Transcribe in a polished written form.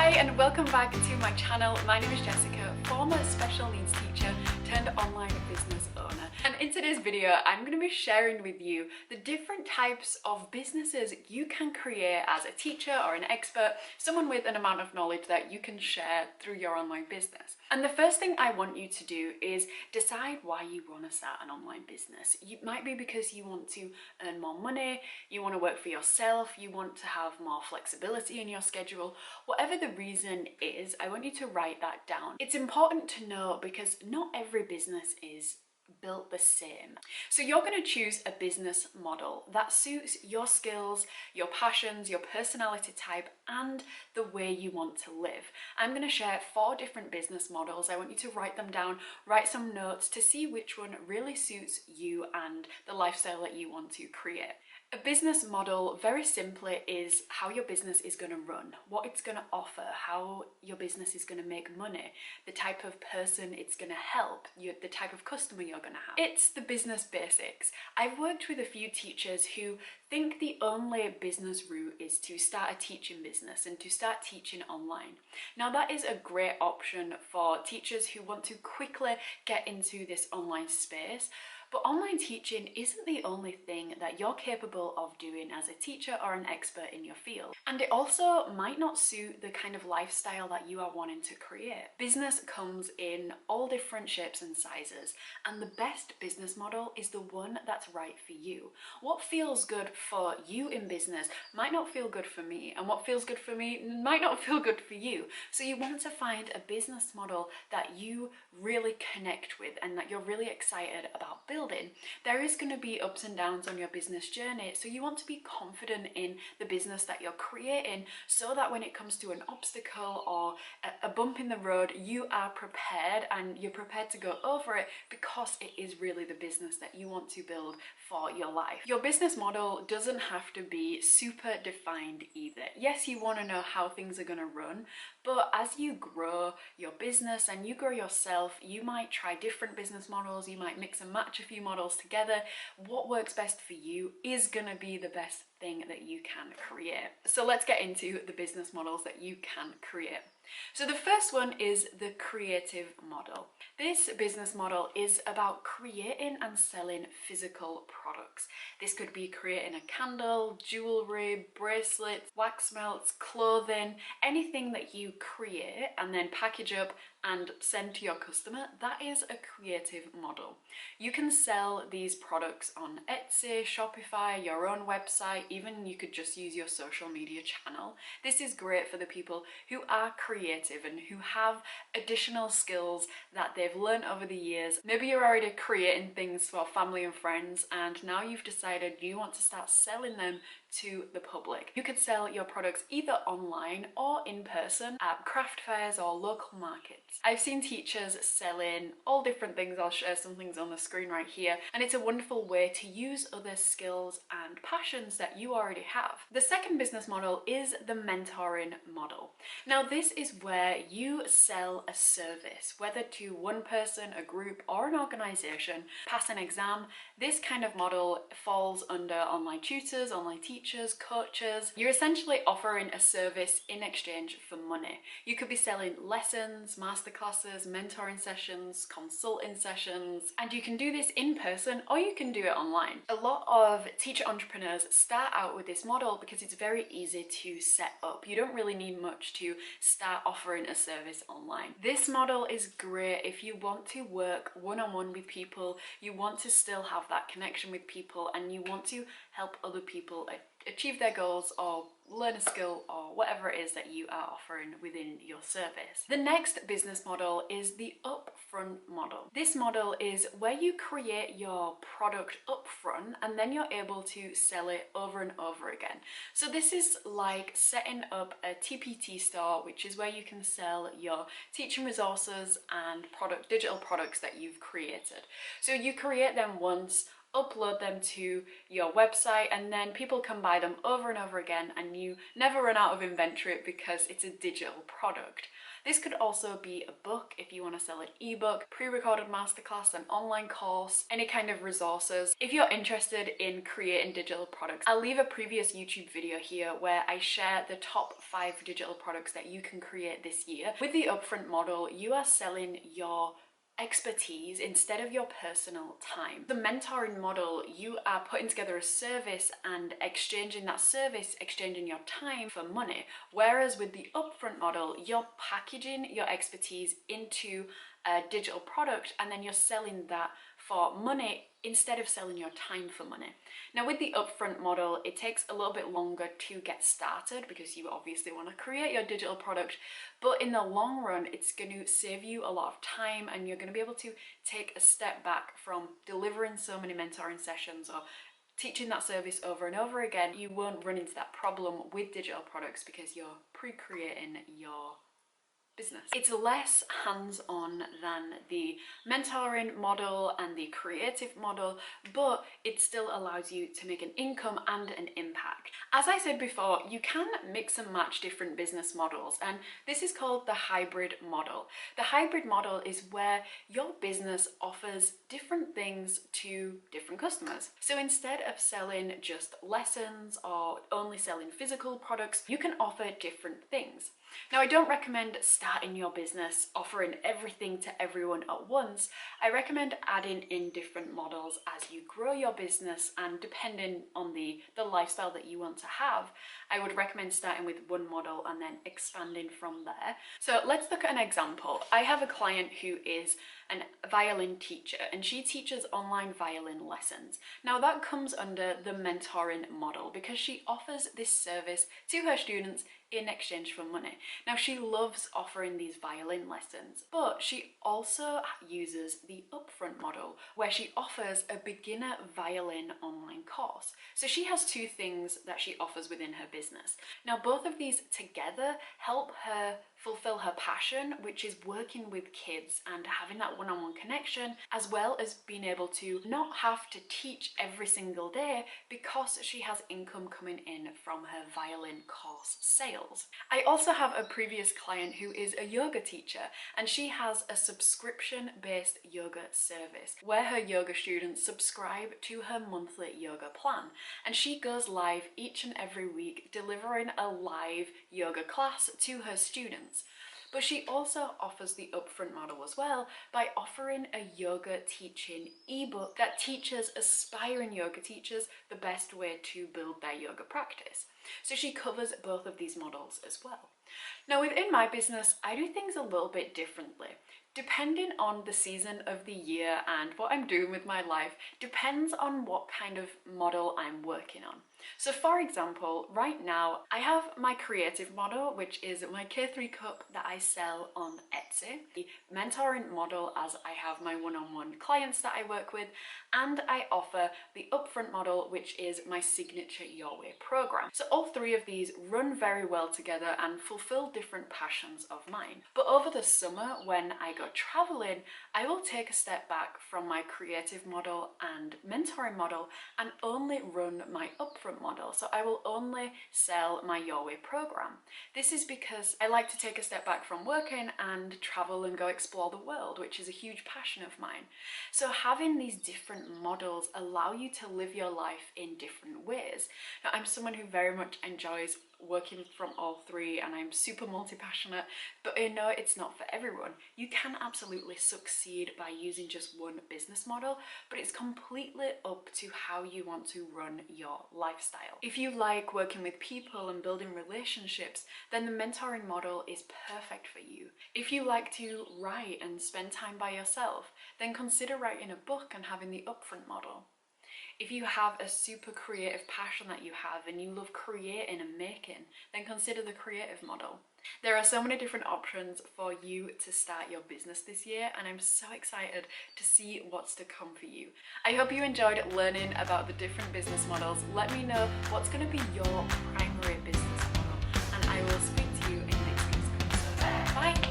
Hi and welcome back to my channel. My name is Jessica, former special needs teacher turned online business owner. And in today's video, I'm going to be sharing with you the different types of businesses you can create as a teacher or an expert, someone with an amount of knowledge that you can share through your online business. And the first thing I want you to do is decide why you want to start an online business. It might be because you want to earn more money, you want to work for yourself, you want to have more flexibility in your schedule. Whatever the reason is, I want you to write that down. It's important to know because not every business is built the same. So you're going to choose a business model that suits your skills, your passions, your personality type, and the way you want to live. I'm going to share 4 different business models. I want you to write them down, write some notes to see which one really suits you and the lifestyle that you want to create. A business model, very simply, is how your business is going to run, what it's going to offer, how your business is going to make money, the type of person it's going to help, the type of customer you're going to have. It's the business basics. I've worked with a few teachers who think the only business route is to start a teaching business and to start teaching online. Now that is a great option for teachers who want to quickly get into this online space. But online teaching isn't the only thing that you're capable of doing as a teacher or an expert in your field. And it also might not suit the kind of lifestyle that you are wanting to create. Business comes in all different shapes and sizes, and the best business model is the one that's right for you. What feels good for you in business might not feel good for me, and what feels good for me might not feel good for you. So you want to find a business model that you really connect with and that you're really excited about building. There is going to be ups and downs on your business journey, so you want to be confident in the business that you're creating so that when it comes to an obstacle or a bump in the road, you are prepared and you're prepared to go over it because it is really the business that you want to build for your life. Your business model doesn't have to be super defined either. Yes, you want to know how things are going to run, but as you grow your business and you grow yourself, you might try different business models, you might mix and match a few models together. What works best for you is going to be the best thing that you can create. So let's get into the business models that you can create. So the first one is the creative model. This business model is about creating and selling physical products. This could be creating a candle, jewelry, bracelets, wax melts, clothing, anything that you create and then package up and send to your customer. That is a creative model. You can sell these products on Etsy, Shopify, your own website, even you could just use your social media channel. This is great for the people who are creative and who have additional skills that they've learned over the years. Maybe you're already creating things for family and friends and now you've decided you want to start selling them to the public. You could sell your products either online or in person at craft fairs or local markets. I've seen teachers selling all different things. I'll share some things on the screen right here, and it's a wonderful way to use other skills and passions that you already have. The second business model is the mentoring model. Now this is where you sell a service, whether to one person, a group, or an organization, pass an exam. This kind of model falls under online tutors, online teachers, coaches. You're essentially offering a service in exchange for money. You could be selling lessons, masterclasses, mentoring sessions, consulting sessions, and you can do this in person or you can do it online. A lot of teacher entrepreneurs start out with this model because it's very easy to set up. You don't really need much to start offering a service online. This model is great if you want to work one-on-one with people, you want to still have that connection with people, and you want to help other people achieve their goals or learn a skill or whatever it is that you are offering within your service. The next business model is the upfront model. This model is where you create your product upfront and then you're able to sell it over and over again. So this is like setting up a TPT store, which is where you can sell your teaching resources and digital products that you've created. So you create them once upload them to your website, and then people can buy them over and over again, and you never run out of inventory because it's a digital product. This could also be a book if you want to sell an ebook, pre-recorded masterclass, an online course, any kind of resources. If you're interested in creating digital products, I'll leave a previous YouTube video here where I share the top 5 digital products that you can create this year. With the upfront model, you are selling your expertise instead of your personal time. The mentoring model, you are putting together a service and exchanging that service, exchanging your time for money. Whereas with the upfront model, you're packaging your expertise into a digital product and then you're selling that for money instead of selling your time for money. Now with the upfront model, it takes a little bit longer to get started because you obviously want to create your digital product, but in the long run, it's going to save you a lot of time and you're going to be able to take a step back from delivering so many mentoring sessions or teaching that service over and over again. You won't run into that problem with digital products because you're pre-creating your business. It's less hands-on than the mentoring model and the creative model, but it still allows you to make an income and an impact. As I said before, you can mix and match different business models, and this is called the hybrid model. The hybrid model is where your business offers different things to different customers. So instead of selling just lessons or only selling physical products, you can offer different things. Now, I don't recommend starting your business offering everything to everyone at once. I recommend adding in different models as you grow your business, and depending on the lifestyle that you want to have, I would recommend starting with one model and then expanding from there. So let's look at an example. I have a client who is a violin teacher and she teaches online violin lessons. Now that comes under the mentoring model because she offers this service to her students in exchange for money. Now she loves offering these violin lessons, but she also uses the upfront model where she offers a beginner violin online course. So she has 2 things that she offers within her business. Now both of these together help her fulfill her passion, which is working with kids and having that one-on-one connection, as well as being able to not have to teach every single day because she has income coming in from her violin course sales. I also have a previous client who is a yoga teacher, and she has a subscription-based yoga service where her yoga students subscribe to her monthly yoga plan, and she goes live each and every week delivering a live yoga class to her students. But she also offers the upfront model as well by offering a yoga teaching ebook that teaches aspiring yoga teachers the best way to build their yoga practice. So she covers both of these models as well. Now within my business, I do things a little bit differently. Depending on the season of the year and what I'm doing with my life depends on what kind of model I'm working on. So for example, right now I have my creative model, which is my K3 cup that I sell on Etsy, the mentoring model as I have my one-on-one clients that I work with, and I offer the upfront model, which is my signature Your Way program. So all 3 of these run very well together and fulfill different passions of mine. But over the summer when I go traveling, I will take a step back from my creative model and mentoring model and only run my upfront model. So I will only sell my Your Way program. This is because I like to take a step back from working and travel and go explore the world, which is a huge passion of mine. So having these different models allow you to live your life in different ways. Now I'm someone who very much enjoys working from all 3 and I'm super multi-passionate, but I know it's not for everyone. You can absolutely succeed by using just one business model, but it's completely up to how you want to run your lifestyle. If you like working with people and building relationships, then the mentoring model is perfect for you. If you like to write and spend time by yourself, then consider writing a book and having the upfront model. If you have a super creative passion that you have and you love creating and making, then consider the creative model. There are so many different options for you to start your business this year, and I'm so excited to see what's to come for you. I hope you enjoyed learning about the different business models. Let me know what's going to be your primary business model, and I will speak to you in next week's episode. Bye!